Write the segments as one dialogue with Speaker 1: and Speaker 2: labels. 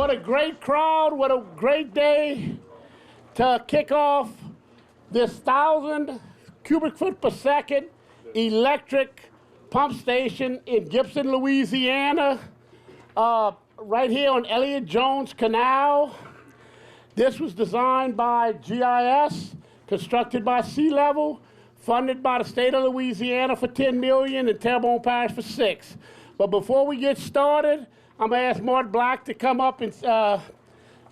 Speaker 1: What a great crowd, what a great day to kick off this 1,000 cubic foot per second electric pump station in Gibson, Louisiana, right here on Elliot Jones Canal. This was designed by GIS, constructed by Sea Level, funded by the state of Louisiana for $10 million and Terrebonne Parish for $6 million. But before we get started, I'm going to ask Mort Black to come up and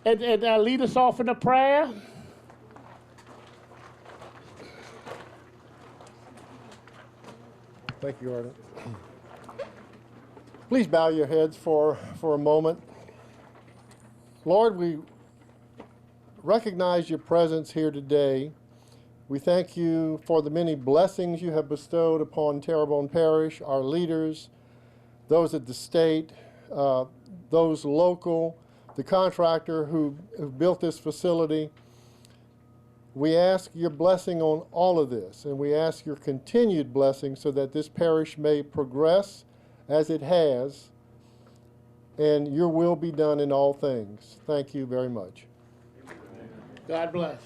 Speaker 1: lead us off in a prayer.
Speaker 2: Thank you, Arden. Please bow your heads for a moment. Lord, we recognize your presence here today. We thank you for the many blessings you have bestowed upon Terrebonne Parish, our leaders, those at the state, those local, the contractor who built this facility. We ask your blessing on all of this, and we ask your continued blessing so that this parish may progress as it has, and your will be done in all things. Thank you very much.
Speaker 1: God bless.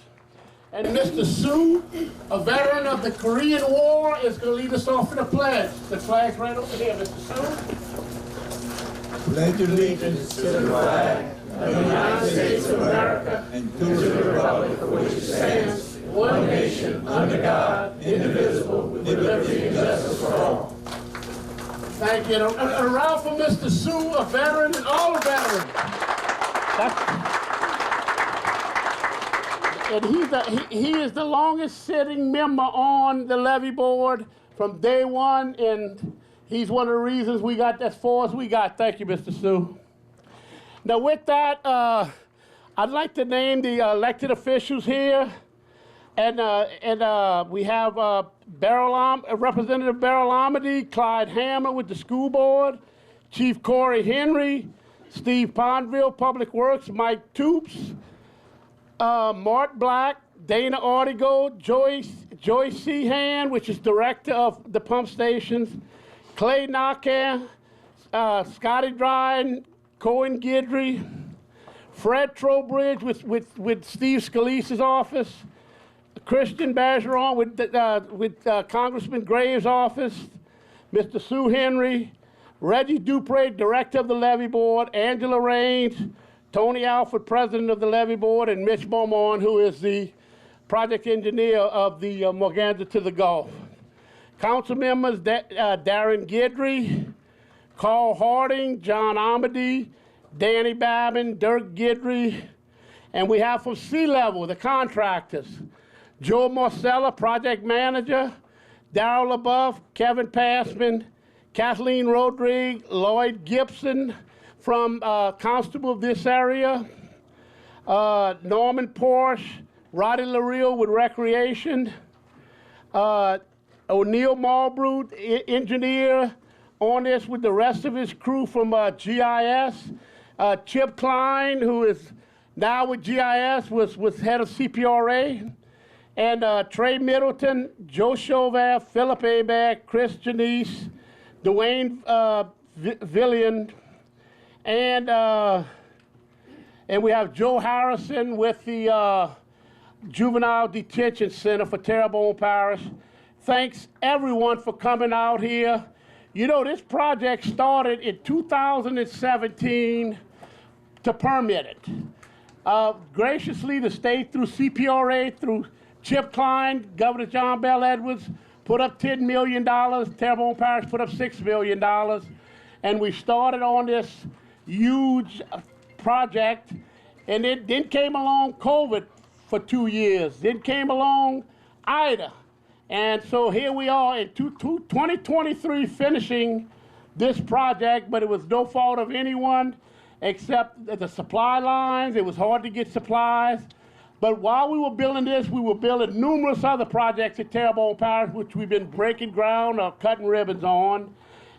Speaker 1: And Mr. Sue, a veteran of the Korean War, is going to lead us off in a pledge. The flag's right over here, Mr. Sue.
Speaker 3: Pledge allegiance to the flag of the United States of America and to the republic for which it stands, one nation, under God, indivisible, with liberty and justice for all.
Speaker 1: Thank you. And a round for Mr. Sue, a veteran, and all the veterans. And he is the longest sitting member on the levee board from day one, and he's one of the reasons we got as far as we got. Thank you, Mr. Sue. Now with that, I'd like to name the elected officials here. And we have Representative Beryl Amity, Clyde Hammer with the school board, Chief Corey Henry, Steve Pondville, Public Works, Mike Toops, Mort Black, Dana Artigo, Joyce Seahan, which is director of the pump stations, Clay Nakan, Scotty Dryden, Cohen Guidry, Fred Trowbridge with Steve Scalise's office, Christian Bergeron with Congressman Graves' office, Mr. Sue Henry, Reggie Dupre, director of the levee board, Angela Raines, Tony Alford, president of the levee board, and Mitch Beaumont, who is the project engineer of the Morganza to the Gulf. Council members Darren Guidry, Carl Harding, John Amity, Danny Babin, Dirk Guidry, and we have from Sea Level, the contractors, Joe Marcella, project manager, Darrell LaBeouf, Kevin Passman, Kathleen Rodriguez, Lloyd Gibson from Constable of this area, Norman Porsche, Roddy LaReal with Recreation, O'Neill Marlbrook, engineer on this with the rest of his crew from GIS, Chip Klein, who is now with GIS, was head of CPRA, and Trey Middleton, Joe Chauvin, Philip Abag, Chris Janice, Dwayne Villian, and we have Joe Harrison with the Juvenile Detention Center for Terrebonne Parish. Thanks everyone for coming out here. You know, this project started in 2017 to permit it. Graciously, the state through CPRA, through Chip Klein, Governor John Bell Edwards, put up $10 million. Terrebonne Parish put up $6 million. And we started on this huge project. And then came along COVID for 2 years. Then came along Ida. And so here we are in 2023 finishing this project, but it was no fault of anyone except the supply lines. It was hard to get supplies. But while we were building this, we were building numerous other projects at Terrebonne Parish, which we've been breaking ground or cutting ribbons on.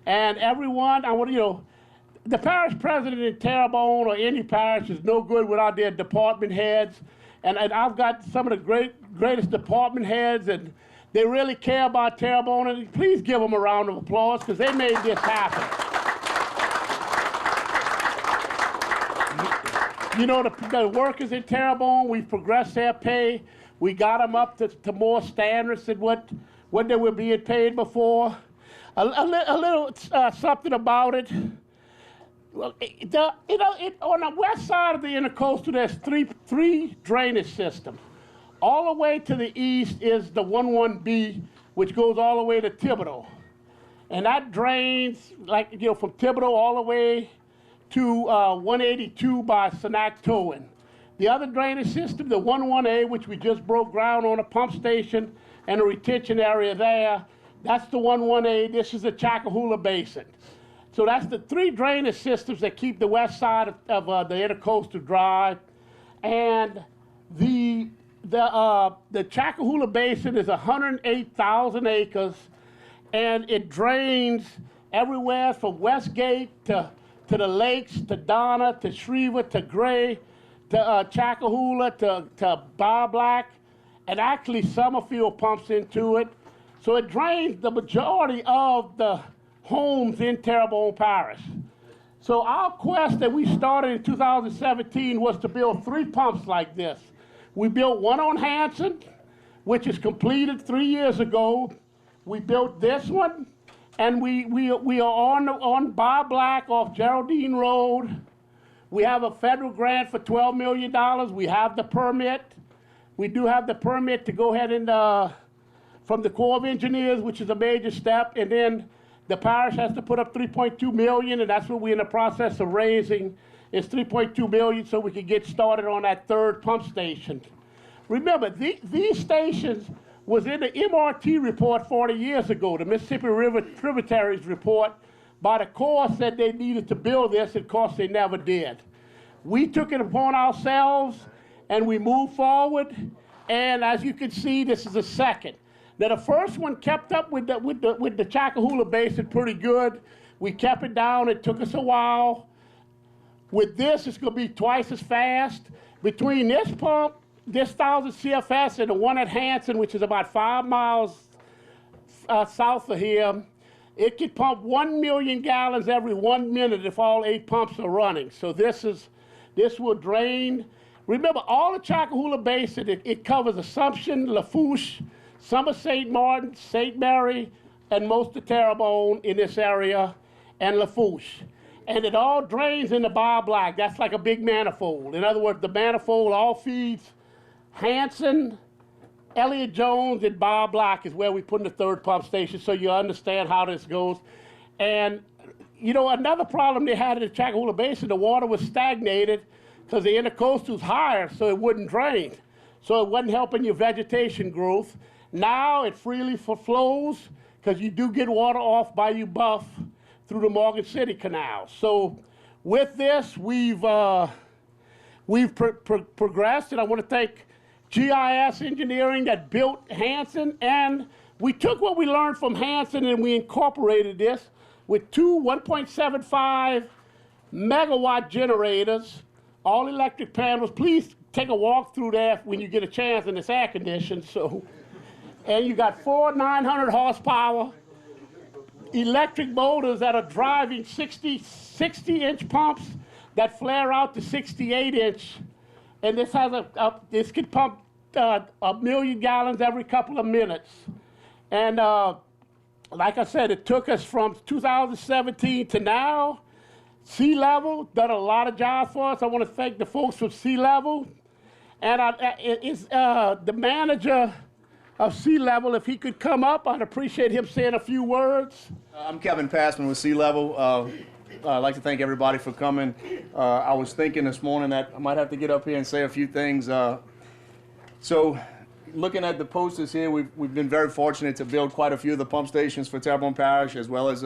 Speaker 1: And everyone, I want to, the parish president in Terrebonne or any parish is no good without their department heads. And I've got some of the greatest department heads, and they really care about Terrebonne. And please give them a round of applause, because they made this happen. You know, the workers in Terrebonne, we've progressed their pay. We got them up to more standards than what they were being paid before. A little something about it. Well, on the west side of the intercoastal, there's three drainage systems. All the way to the east is the 11B, which goes all the way to Thibodeau. And that drains, like, you know, from Thibodeau all the way to 182 by Senactoin. The other drainage system, the 11A, which we just broke ground on, a pump station and a retention area there, that's the 11A. This is the Chacahula Basin. So that's the three drainage systems that keep the west side of the intercoastal dry. And the Chacahula Basin is 108,000 acres, and it drains everywhere from Westgate to the lakes, to Donna, to Shreva, to Gray, to Chacahula, to Bar Black, and actually Summerfield pumps into it. So it drains the majority of the homes in Terrebonne Parish. So our quest that we started in 2017 was to build 3 pumps like this. We built one on Hanson, which is completed 3 years ago. We built this one, and we are on Bar Black off Geraldine Road. We have a federal grant for $12 million. We have the permit. We do have the permit to go ahead and, from the Corps of Engineers, which is a major step, and then the parish has to put up $3.2 million, and that's what we're in the process of raising. It's $3.2 million so we can get started on that 3rd pump station. Remember, these stations was in the MRT report 40 years ago, the Mississippi River Tributaries report. By the Corps said they needed to build this, and of course they never did. We took it upon ourselves, and we moved forward, and as you can see, this is the second. Now, the first one kept up with the Chacahula Basin pretty good. We kept it down. It took us a while. With this, it's going to be twice as fast. Between this pump, this 1,000 CFS, and the one at Hanson, which is about 5 miles south of here, it can pump 1 million gallons every 1 minute if all 8 pumps are running. So this will drain. Remember, all the Chacahula Basin, it covers Assumption, Lafourche, some of St. Martin, St. Mary, and most of Terrebonne in this area, and Lafourche. And it all drains into Bar Black. That's like a big manifold. In other words, the manifold all feeds Hanson, Elliot Jones, and Bar Black is where we put in the 3rd pump station, so you understand how this goes. And, you know, another problem they had in the Chacahula Basin, the water was stagnated because the intercoastal's higher, so it wouldn't drain. So it wasn't helping your vegetation growth. Now it freely flows because you do get water off Bayou Buff through the Morgan City Canal. So with this, we've progressed, and I want to thank GIS Engineering that built Hanson, and we took what we learned from Hanson and we incorporated this with 2 1.75 megawatt generators, all electric panels. Please take a walk through there when you get a chance, and it's air conditioned. So, and you got 4 900 horsepower electric motors that are driving 60-inch pumps that flare out to 68-inch. And this has this can pump 1 million gallons every couple of minutes. And like I said, it took us from 2017 to now. Sea Level done a lot of jobs for us. I want to thank the folks from Sea Level. And the manager of Sea Level, if he could come up, I'd appreciate him saying a few words.
Speaker 4: I'm Kevin Passman with Sea Level. I'd like to thank everybody for coming. I was thinking this morning that I might have to get up here and say a few things. So looking at the posters here, we've been very fortunate to build quite a few of the pump stations for Terrebonne Parish, as well as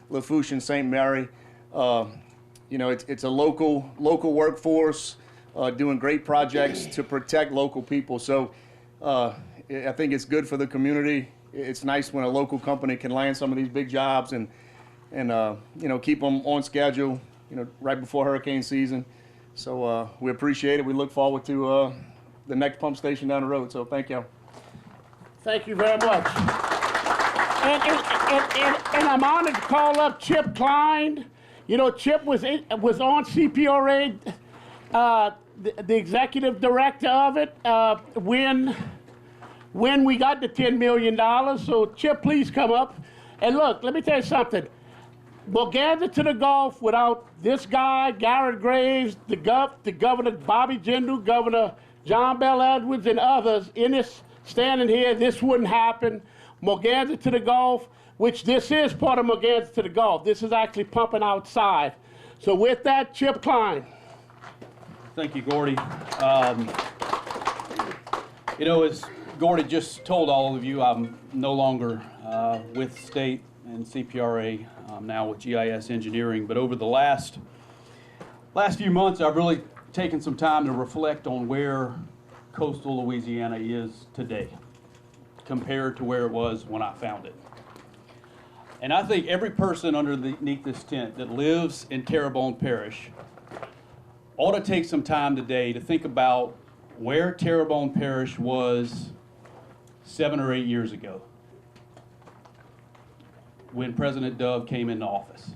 Speaker 4: Lafourche and St. Mary. You know, it's a local workforce doing great projects to protect local people. So I think it's good for the community. It's nice when a local company can land some of these big jobs and you know, keep them on schedule, you know, right before hurricane season. So we appreciate it. We look forward to the next pump station down the road. So thank you.
Speaker 1: Thank you very much. And I'm honored to call up Chip Klein. You know, Chip was on CPRA the executive director of it when we got the $10 million. So Chip, please come up. And look, let me tell you something. Morganza to the Gulf without this guy, Garrett Graves, the Governor Bobby Jindal, Governor John Bell Edwards, and others in this standing here, this wouldn't happen. Morganza to the Gulf, which this is part of Morganza to the Gulf. This is actually pumping outside. So with that, Chip Klein.
Speaker 5: Thank you, Gordy. You know, as Gordy just told all of you, I'm no longer with state and CPRA. I'm now with GIS Engineering. But over the last few months, I've really taken some time to reflect on where coastal Louisiana is today compared to where it was when I found it. And I think every person underneath this tent that lives in Terrebonne Parish ought to take some time today to think about where Terrebonne Parish was 7 or 8 years ago when President Dove came into office.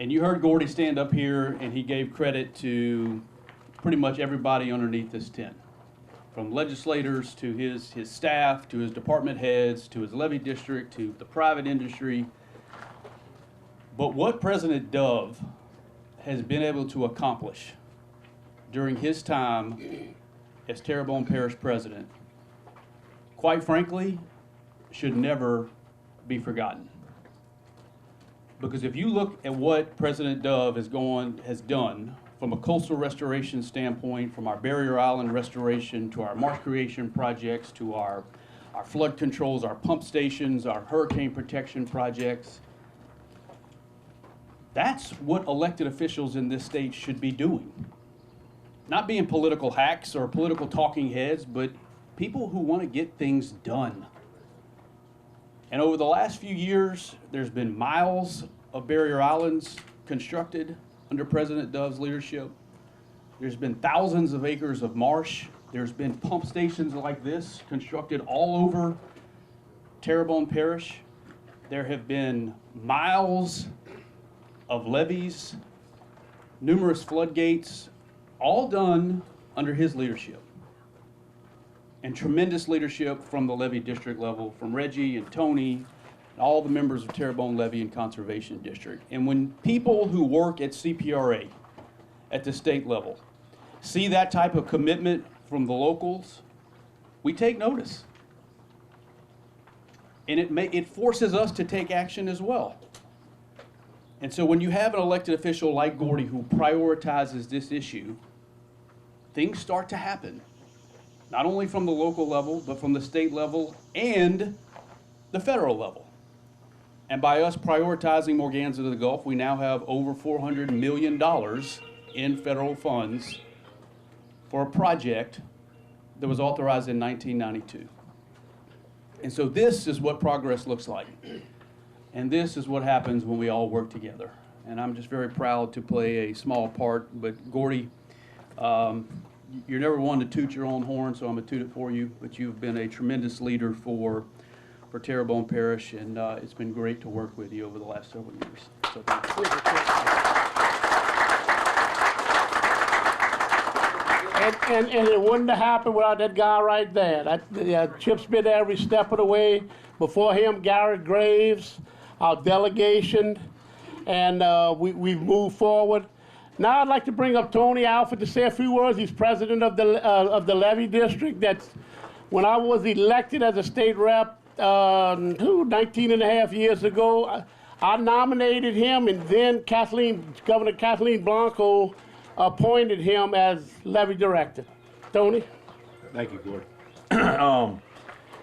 Speaker 5: And you heard Gordy stand up here and he gave credit to pretty much everybody underneath this tent, from legislators to his staff, to his department heads, to his levee district, to the private industry. But what President Dove has been able to accomplish during his time as Terrebonne Parish President, quite frankly, should never be forgotten. Because if you look at what President Dove has done from a coastal restoration standpoint, from our barrier island restoration to our marsh creation projects, to our flood controls, our pump stations, our hurricane protection projects, that's what elected officials in this state should be doing. Not being political hacks or political talking heads, but people who want to get things done. And over the last few years, there's been miles of barrier islands constructed under President Dove's leadership. There's been thousands of acres of marsh. There's been pump stations like this constructed all over Terrebonne Parish. There have been miles of levees, numerous floodgates, all done under his leadership. And tremendous leadership from the levee district level, from Reggie and Tony, and all the members of Terrebonne Levee and Conservation District. And when people who work at CPRA at the state level see that type of commitment from the locals, we take notice. And it forces us to take action as well. And so when you have an elected official like Gordy who prioritizes this issue, things start to happen. Not only from the local level, but from the state level and the federal level. And by us prioritizing Morganza to the Gulf, we now have over $400 million in federal funds for a project that was authorized in 1992. And so this is what progress looks like. And this is what happens when we all work together. And I'm just very proud to play a small part. But Gordy, you're never one to toot your own horn, so I'm going to toot it for you. But you've been a tremendous leader for Terrebonne Parish, and it's been great to work with you over the last several years. So thank you.
Speaker 1: And it wouldn't have happened without that guy right there. Chip's been there every step of the way. Before him, Garrett Graves, our delegation, and we've moved forward. Now I'd like to bring up Tony Alford to say a few words. He's president of the levee district. That's when I was elected as a state rep 19 and a half years ago. I nominated him, and then Governor Kathleen Blanco appointed him as levee director. Tony?
Speaker 6: Thank you, Gordon.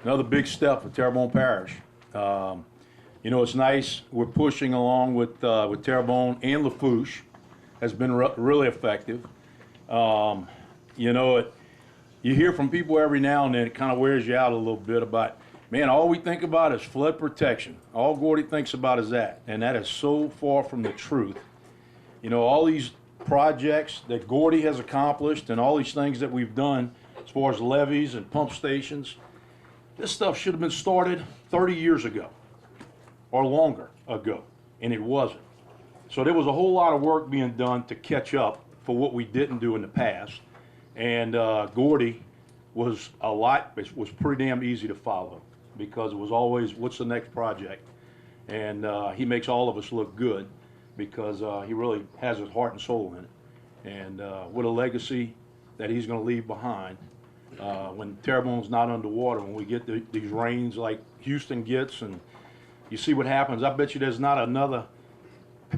Speaker 6: Another big step for Terrebonne Parish. You know, it's nice. We're pushing along with Terrebonne and Lafourche. Has been really effective. You know, you hear from people every now and then, it kind of wears you out a little bit about, man, all we think about is flood protection. All Gordy thinks about is that, and that is so far from the truth. You know, all these projects that Gordy has accomplished and all these things that we've done as far as levees and pump stations, this stuff should have been started 30 years ago or longer ago, and it wasn't. So there was a whole lot of work being done to catch up for what we didn't do in the past. And Gordy was was pretty damn easy to follow because it was always, what's the next project? And he makes all of us look good because he really has his heart and soul in it. And what a legacy that he's going to leave behind when Terrebonne's not underwater, when we get these rains like Houston gets, and you see what happens. I bet you there's not another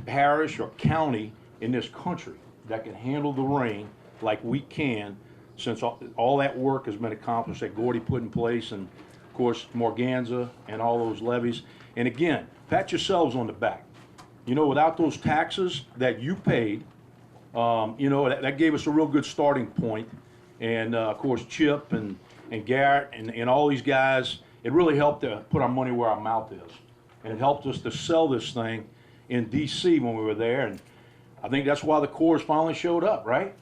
Speaker 6: parish or county in this country that can handle the rain like we can, since all that work has been accomplished that Gordy put in place, and of course Morganza and all those levees. And again, pat yourselves on the back. You know, without those taxes that you paid, you know, that gave us a real good starting point. And of course Chip and Garrett and all these guys, it really helped to put our money where our mouth is. And it helped us to sell this thing in DC when we were there. And I think that's why the Corps finally showed up, right?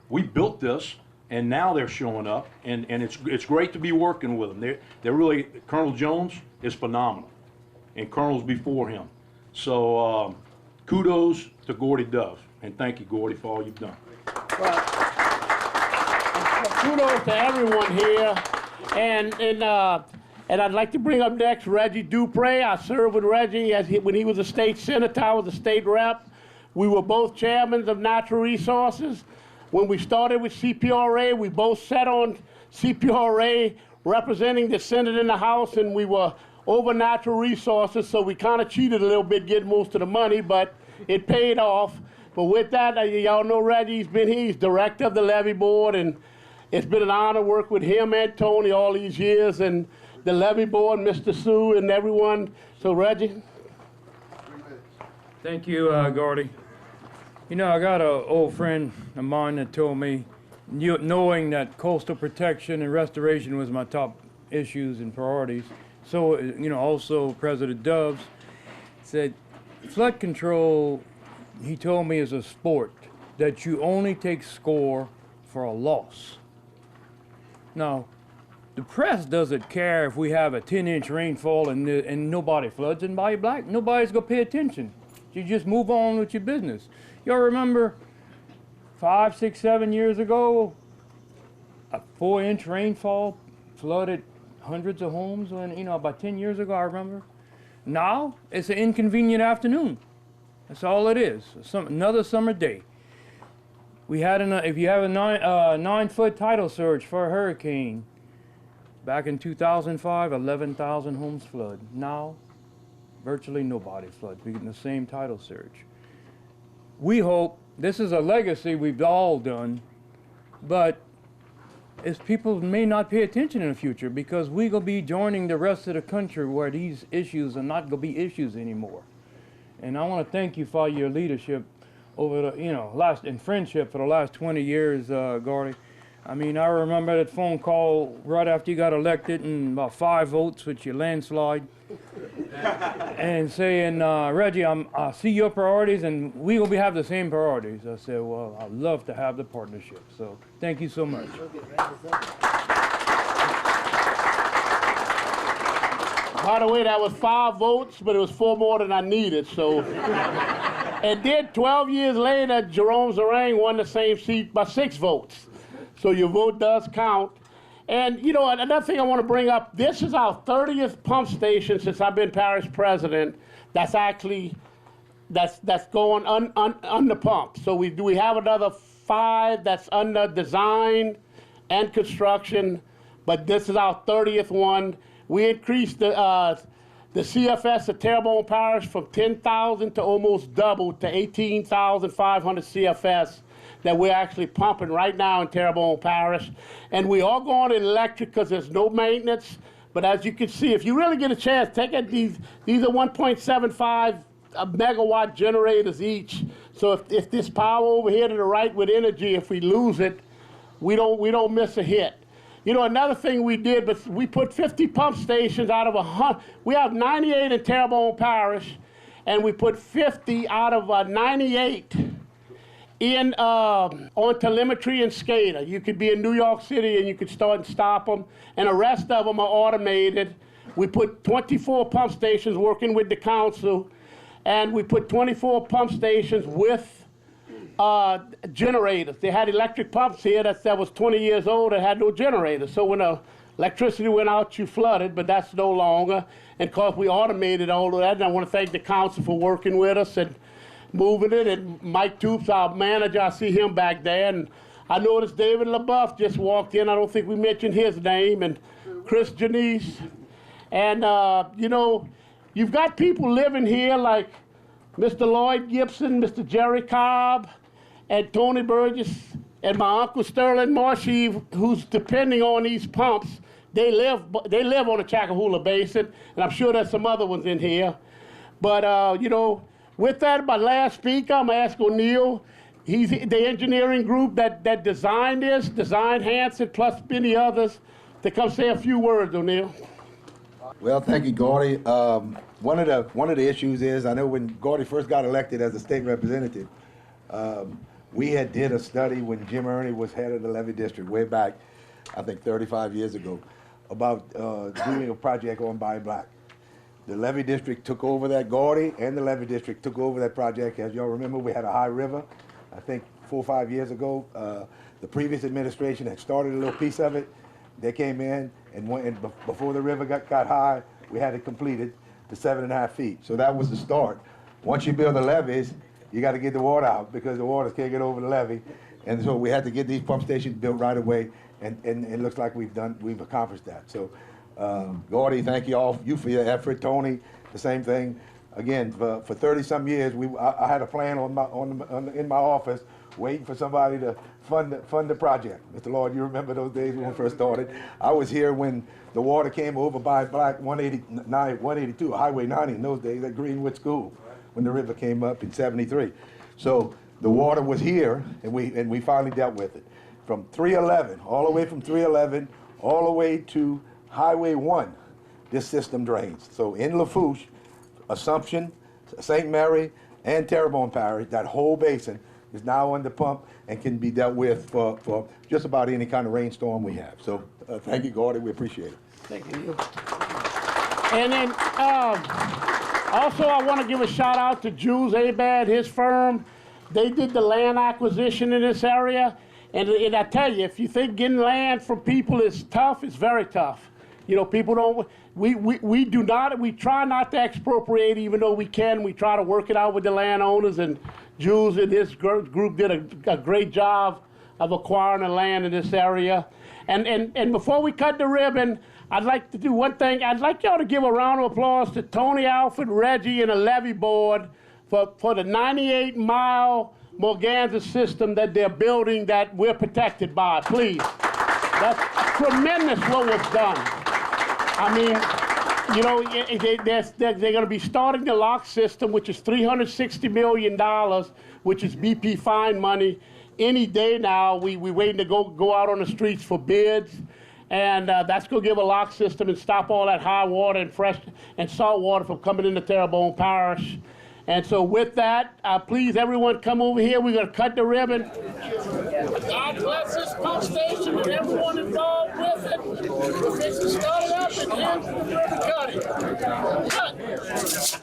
Speaker 6: We built this, and now they're showing up, and it's great to be working with them. They're really, Colonel Jones is phenomenal, and colonels before him. So kudos to Gordy Dove, and thank you, Gordy, for all you've done.
Speaker 1: Well, kudos to everyone here, and I'd like to bring up next Reggie Dupre. I served with Reggie when he was a state senator. I was a state rep. We were both chairmen of Natural Resources. When we started with CPRA, we both sat on CPRA representing the Senate and the House, and we were over Natural Resources, so we kind of cheated a little bit getting most of the money, but it paid off. But with that, y'all know Reggie, he's been here, he's director of the levee board, and it's been an honor to work with him and Tony all these years, and the levee board, Mr. Sue, and everyone. So Reggie.
Speaker 7: Thank you, Gordy. You know, I got an old friend of mine that told me, knowing that coastal protection and restoration was my top issues and priorities, so, you know, also President Doves said, flood control, he told me, is a sport that you only take score for a loss. Now, the press doesn't care if we have a 10-inch rainfall and nobody floods in Bayou Black. Nobody's gonna pay attention. You just move on with your business. Y'all remember 5, 6, 7 years ago, a 4-inch rainfall flooded hundreds of homes when, you know, about 10 years ago, I remember. Now, it's an inconvenient afternoon. That's all it is, another summer day. We had, if you have a 9-foot tidal surge for a hurricane, back in 2005, 11,000 homes flood. Now, virtually nobody floods. We get the same tidal surge. We hope, this is a legacy we've all done, but as people may not pay attention in the future because we're going to be joining the rest of the country where these issues are not going to be issues anymore. And I want to thank you for your leadership over the, you know, in friendship for the last 20 years, Gordy. I mean, I remember that phone call right after you got elected and about 5 votes with your landslide. And saying, Reggie, I see your priorities and we will have the same priorities. I said, well, I'd love to have the partnership. So thank you so much.
Speaker 1: By the way, that was 5 votes, but it was 4 more than I needed, so. And then 12 years later, Jerome Zarang won the same seat by 6 votes. So your vote does count. And you know, another thing I want to bring up, this is our 30th pump station since I've been parish president that's actually, that's going under pump. So we have another 5 that's under design and construction, but this is our 30th one. We increased the CFS of Terrebonne Parish from 10,000 to almost double to 18,500 CFS that we're actually pumping right now in Terrebonne Parish. And we are going electric because there's no maintenance. But as you can see, if you really get a chance, take it, these are 1.75 megawatt generators each. So if this power over here to the right with energy, if we lose it, we don't miss a hit. You know, another thing we did, but we put 50 pump stations out of 100. We have 98 in Terrebonne Parish, and we put 50 out of 98 in on telemetry and SCADA. You could be in New York City and you could start and stop them, and the rest of them are automated. We put 24 pump stations working with the council, and we put 24 pump stations with generators. They had electric pumps here that was 20 years old and had no generators. So when the electricity went out, you flooded, but that's no longer. And of course, we automated all of that. And I want to thank the council for working with us and moving it. And Mike Toops, our manager, I see him back there. And I noticed David LaBeouf just walked in. I don't think we mentioned his name. And Chris Janice. And, you know, you've got people living here like Mr. Lloyd Gibson, Mr. Jerry Cobb, and Tony Burgess, and my Uncle Sterling Marshy, who's depending on these pumps. They live on the Chacahoola Basin, and I'm sure there's some other ones in here. But, you know, with that, my last speaker, I'm going to ask O'Neill. He's the engineering group that designed this, designed Hanson, plus many others, to come say a few words, O'Neill.
Speaker 8: Well, thank you, Gordy. One of the issues is, I know when Gordy first got elected as a state representative, we had did a study when Jim Ernie was head of the levee district way back, I think 35 years ago, about doing a project on By Black. The levee district took over that, Gordy and the levee district took over that project. As y'all remember, we had a high river, I think 4 or 5 years ago. The previous administration had started a little piece of it. They came in, and before the river got high, we had it completed to 7.5 feet. So that was the start. Once you build the levees, you got to get the water out because the waters can't get over the levee. And so we had to get these pump stations built right away, and it looks like we've accomplished that. So, Gordy, thank you all, you for your effort. Tony, the same thing. Again, for 30-some years, I had a plan in my office, waiting for somebody to fund the project. Mr. Lord, you remember those days when we first started? I was here when the water came over by Black 182, Highway 90 in those days at Greenwood School, when the river came up in '73. So the water was here, and we finally dealt with it. From 311, all the way from 311, all the way to Highway 1, this system drains. So in Lafourche, Assumption, St. Mary, and Terrebonne Parish, that whole basin is now under pump and can be dealt with for just about any kind of rainstorm we have. So thank you, Gordy. We appreciate it.
Speaker 1: Thank you. And then also I want to give a shout out to Jules Abad, his firm. They did the land acquisition in this area. And I tell you, if you think getting land from people is tough, it's very tough. You know, people don't, we try not to expropriate even though we can. We try to work it out with the landowners, and Jules and his group did a great job of acquiring the land in this area. And before we cut the ribbon, I'd like to do one thing. I'd like y'all to give a round of applause to Tony, Alfred, Reggie, and the levee board for the 98-mile Morganza system that they're building that we're protected by, please. That's tremendous what was done. I mean, you know, they're going to be starting the lock system, which is $360 million, which is BP fine money. Any day now, we waiting to go out on the streets for bids. And that's going to give a lock system and stop all that high water and fresh and salt water from coming into Terrebonne Parish. And so with that, please everyone come over here. We're going to cut the ribbon. God bless this pump station and everyone involved with it. We're fixing to start it up and end the ribbon cutting. Cut.